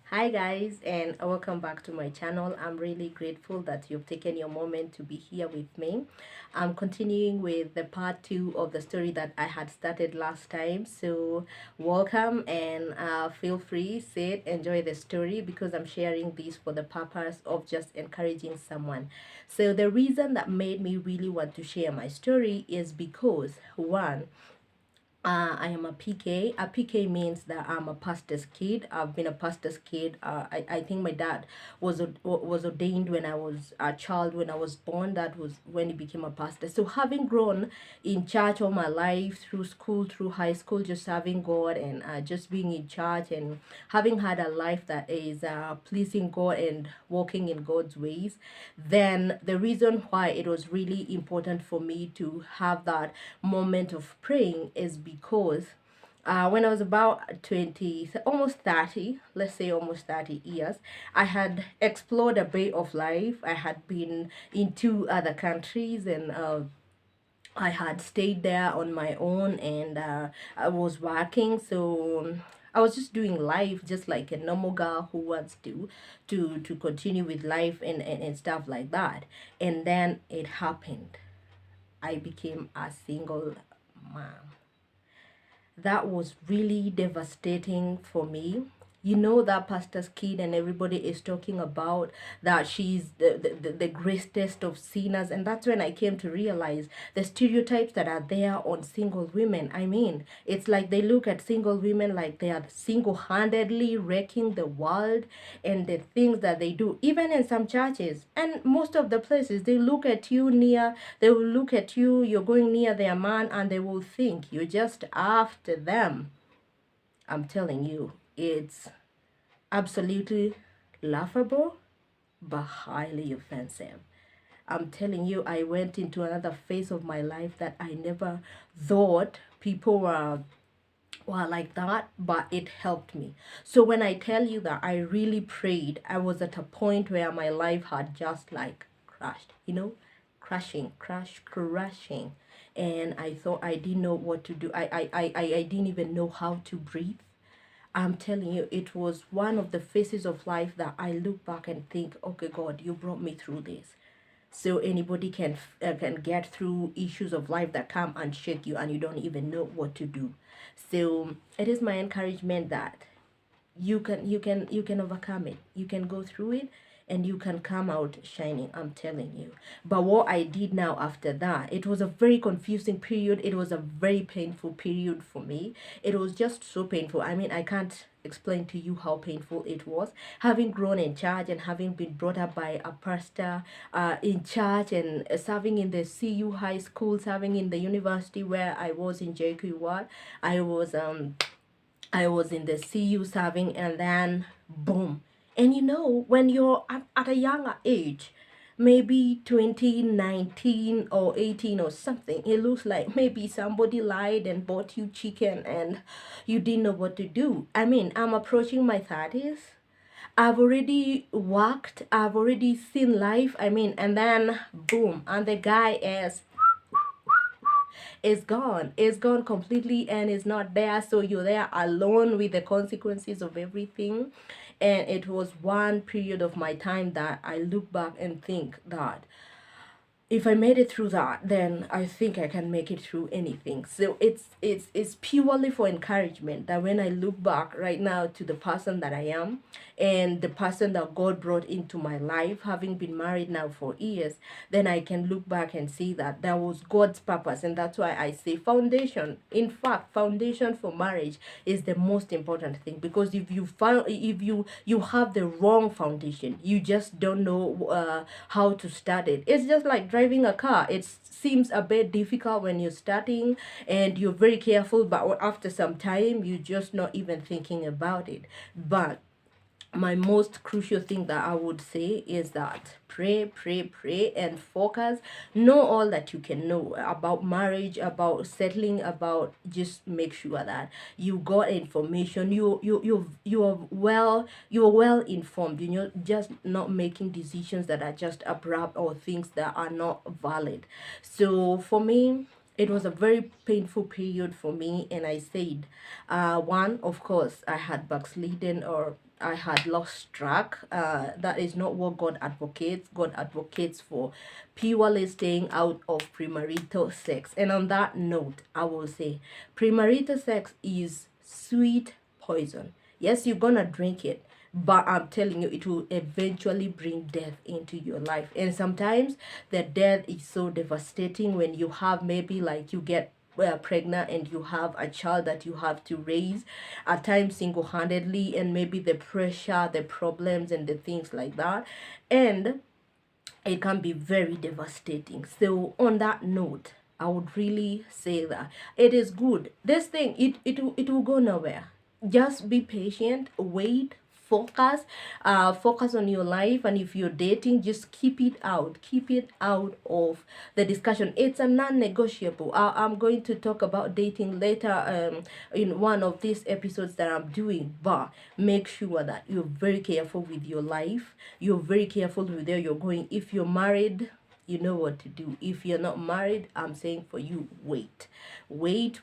Hi guys, and welcome back to my channel. I'm really grateful that you've taken your moment to be here with me. I'm continuing with the part 2 of the story that I had started last time. So welcome, and feel free, sit, enjoy the story, because I'm sharing this for the purpose of just encouraging someone. So the reason that made me really want to share my story is because, one, I am a PK. A PK means that I'm a pastor's kid. I've been a pastor's kid. I think my dad was ordained when I was a child. When I was born, that was when he became a pastor. So having grown in church all my life, through school, through high school, just serving God, and just being in church, and having had a life that is pleasing God and walking in God's ways, then the reason why it was really important for me to have that moment of praying is because when I was about 20, almost 30, let's say almost 30 years, I had explored a bit of life. I had been in two other countries, and I had stayed there on my own, and I was working. So I was just doing life just like a normal girl who wants to continue with life and stuff like that. And then it happened. I became a single mom. That was really devastating for me. You know, that pastor's kid, and everybody is talking about that she's the greatest of sinners. And that's when I came to realize the stereotypes that are there on single women. I mean, it's like they look at single women like they are single-handedly wrecking the world, and the things that they do, even in some churches and most of the places, they will look at you, you're going near their man, and they will think you're just after them. I'm telling you, it's absolutely laughable but highly offensive. I'm telling you, I went into another phase of my life that I never thought people were like that, but it helped me. So when I tell you that I really prayed, I was at a point where my life had just like crashed, crashing. And I thought I didn't know what to do. I didn't even know how to breathe. I'm telling you, it was one of the phases of life that I look back and think, okay, God, you brought me through this. So anybody can get through issues of life that come and shake you, and you don't even know what to do. So it is my encouragement that you can overcome it. You can go through it, and you can come out shining. I'm telling you. But what I did now after that, it was a very confusing period. It was a very painful period for me. It was just so painful. I mean, I can't explain to you how painful it was, having grown in church and having been brought up by a pastor in church, and serving in the CU high school, serving in the university where I was in JQ. I was I was in the CU serving, and then boom. And you know, when you're at a younger age, maybe 2019 or 18 or something, it looks like maybe somebody lied and bought you chicken and you didn't know what to do. I mean, I'm approaching my 30s. I've already worked, I've already seen life. I mean, and then boom, and the guy is gone completely and is not there. So you're there alone with the consequences of everything. And it was one period of my time that I look back and think that if I made it through that, then I think I can make it through anything. So it's purely for encouragement that when I look back right now to the person that I am, and the person that God brought into my life, having been married now for years, then I can look back and see that that was God's purpose. And that's why I say foundation. In fact, foundation for marriage is the most important thing, because if you have the wrong foundation, you just don't know how to start it. It's just like driving a car. It seems a bit difficult when you're starting and you're very careful, but after some time you're just not even thinking about it. But my most crucial thing that I would say is that pray, and focus. Know all that you can know about marriage, about settling, about just make sure that you got information. You are well informed. You're just not making decisions that are just abrupt, or things that are not valid. So for me, it was a very painful period for me, and I said, one, of course, I had backslidden, or I had lost track. That is not what God advocates. God advocates for purely staying out of premarital sex. And on that note, I will say premarital sex is sweet poison. Yes, you're gonna drink it, but I'm telling you, it will eventually bring death into your life. And sometimes the death is so devastating when you have, maybe like you get pregnant and you have a child that you have to raise, at times single-handedly, and maybe the pressure, the problems, and the things like that, and it can be very devastating. So on that note, I would really say that it is good. This thing, it will go nowhere. Just be patient, wait, focus, focus on your life. And if you're dating, just keep it out of the discussion. It's a non-negotiable. I'm going to talk about dating later, in one of these episodes that I'm doing, but make sure that you're very careful with your life, you're very careful with where you're going. If you're married, you know what to do. If you're not married, I'm saying for you, wait. Wait.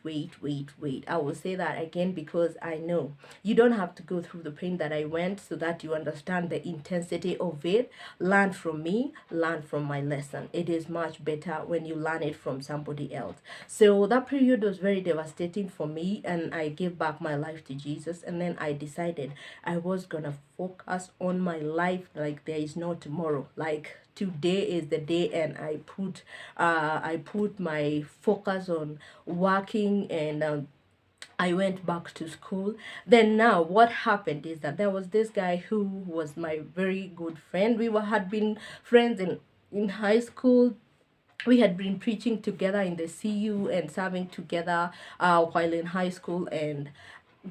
I will say that again because I know you don't have to go through the pain that I went so that you understand the intensity of it. Learn from me, learn from my lesson. It is much better when you learn it from somebody else. So that period was very devastating for me, and I gave back my life to Jesus, and then I decided I was gonna focus on my life like there is no tomorrow. Like today is the day, and I put my focus on working, and I went back to school. Then now what happened is that there was this guy who was my very good friend. Had been friends in high school. We had been preaching together in the CU and serving together while in high school. And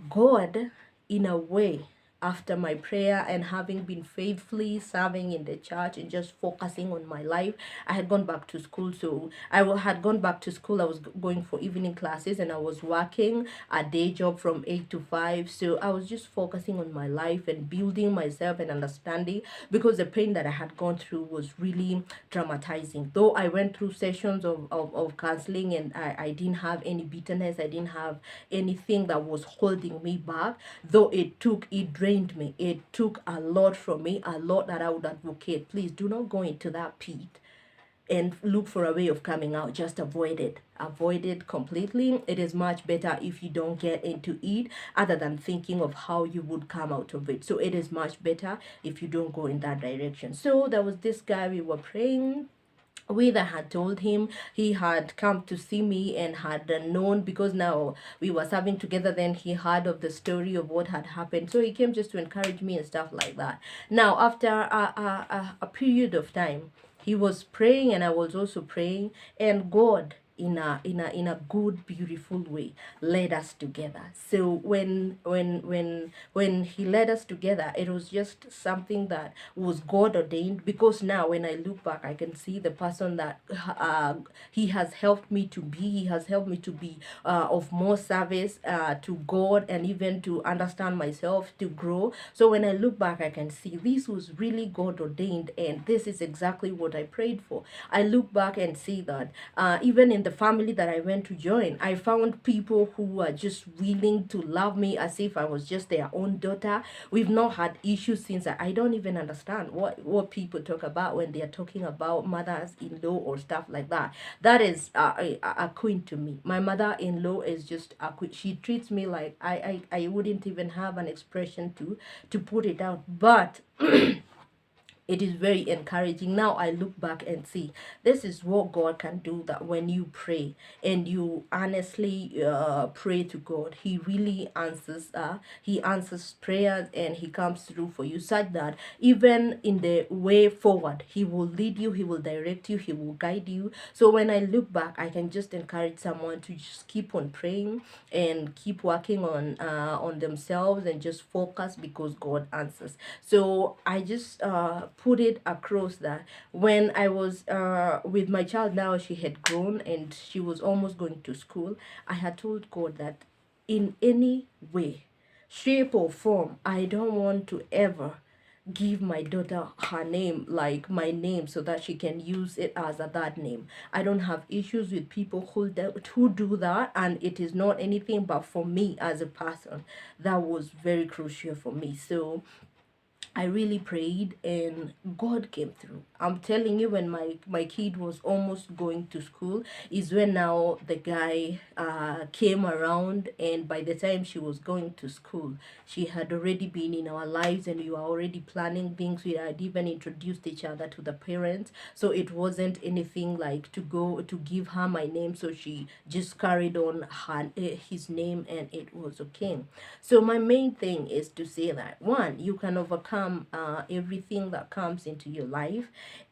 God, in a way, after my prayer and having been faithfully serving in the church and just focusing on my life, I had gone back to school. So had gone back to school. I was going for evening classes, and I was working a day job from 8 to 5. So I was just focusing on my life and building myself and understanding, because the pain that I had gone through was really traumatizing. Though I went through sessions of counseling, and I didn't have any bitterness, I didn't have anything that was holding me back. Though it drained me, it took a lot from me, a lot that I would advocate. Please do not go into that pit and look for a way of coming out. Just avoid it completely. It is much better if you don't get into it, other than thinking of how you would come out of it. So it is much better if you don't go in that direction. So there was this guy, we were praying with. I had told him, he had come to see me and had known, because now we were serving together. Then he heard of the story of what had happened, so he came just to encourage me and stuff like that. Now after a period of time, he was praying and I was also praying, and God, in a good, beautiful way, led us together. So when he led us together, it was just something that was God ordained, because now when I look back, I can see the person that he has helped me to be. He has helped me to be of more service to God, and even to understand myself, to grow. So when I look back, I can see this was really God ordained, and this is exactly what I prayed for. I look back and see that even in the family that I went to join, I found people who were just willing to love me as if I was just their own daughter. We've not had issues since. I don't even understand what people talk about when they are talking about mothers-in-law or stuff like that. That is a queen to me. My mother-in-law is just a queen. She treats me like I wouldn't even have an expression to put it out. But it is very encouraging. Now I look back and see this is what God can do, that when you pray and you honestly pray to God, he really answers prayers, and he comes through for you, such that even in the way forward, he will lead you, he will direct you, he will guide you. So when I look back, I can just encourage someone to just keep on praying and keep working on themselves, and just focus, because God answers. So I just put it across that when I was with my child, now she had grown and she was almost going to school, I had told God that in any way, shape or form, I don't want to ever give my daughter her name, like my name, so that she can use it as a that name. I don't have issues with people who do that, and it is not anything, but for me as a person, that was very crucial for me. So I really prayed and God came through. I'm telling you, when my kid was almost going to school is when now the guy came around, and by the time she was going to school, she had already been in our lives, and we were already planning things. We had even introduced each other to the parents. So it wasn't anything like to go to give her my name. So she just carried on his name, and it was okay. So my main thing is to say that, one, you can overcome everything that comes into your life.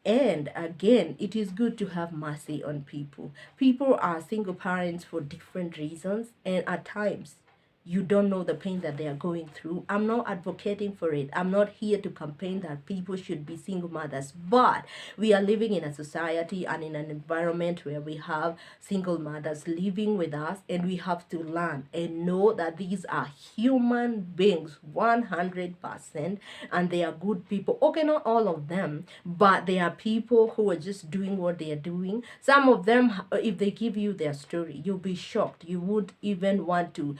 And again, it is good to have mercy on people. People are single parents for different reasons, and at times you don't know the pain that they are going through. I'm not advocating for it. I'm not here to campaign that people should be single mothers, but we are living in a society and in an environment where we have single mothers living with us, and we have to learn and know that these are human beings 100%, and they are good people. Okay, not all of them, but they are people who are just doing what they are doing. Some of them, if they give you their story, you'll be shocked. You would even want to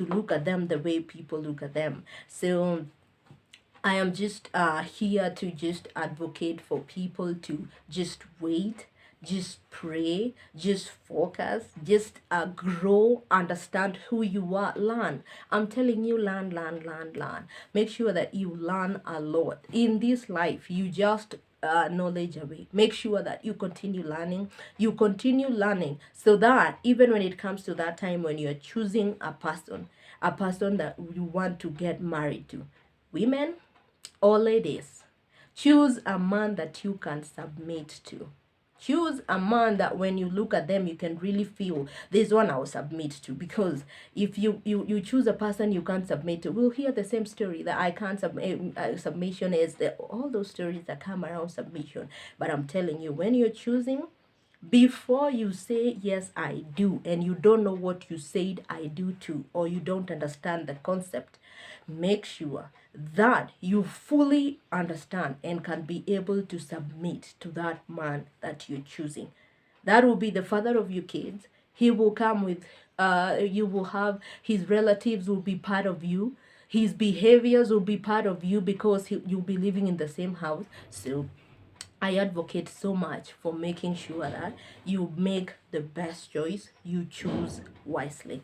look at them the way people look at them. So I am just here to just advocate for people to just wait, just pray, just focus, just grow, understand who you are, learn. I'm telling you, learn, learn, learn, learn. Make sure that you learn a lot. In this life, you just knowledge away. Make sure that you continue learning, so that even when it comes to that time when you're choosing a person that you want to get married to, women or ladies, choose a man that you can submit to. Choose a man that when you look at them, you can really feel this one I'll submit to. Because if you choose a person you can't submit to, we'll hear the same story that I can't submit. Submission is all those stories that come around submission. But I'm telling you, when you're choosing, before you say yes I do, and you don't know what you said I do to, or you don't understand the concept, make sure that you fully understand and can be able to submit to that man that you're choosing. That will be the father of your kids. He will come with you will have his relatives will be part of you. His behaviors will be part of you, because you'll be living in the same house. So I advocate so much for making sure that you make the best choice, you choose wisely.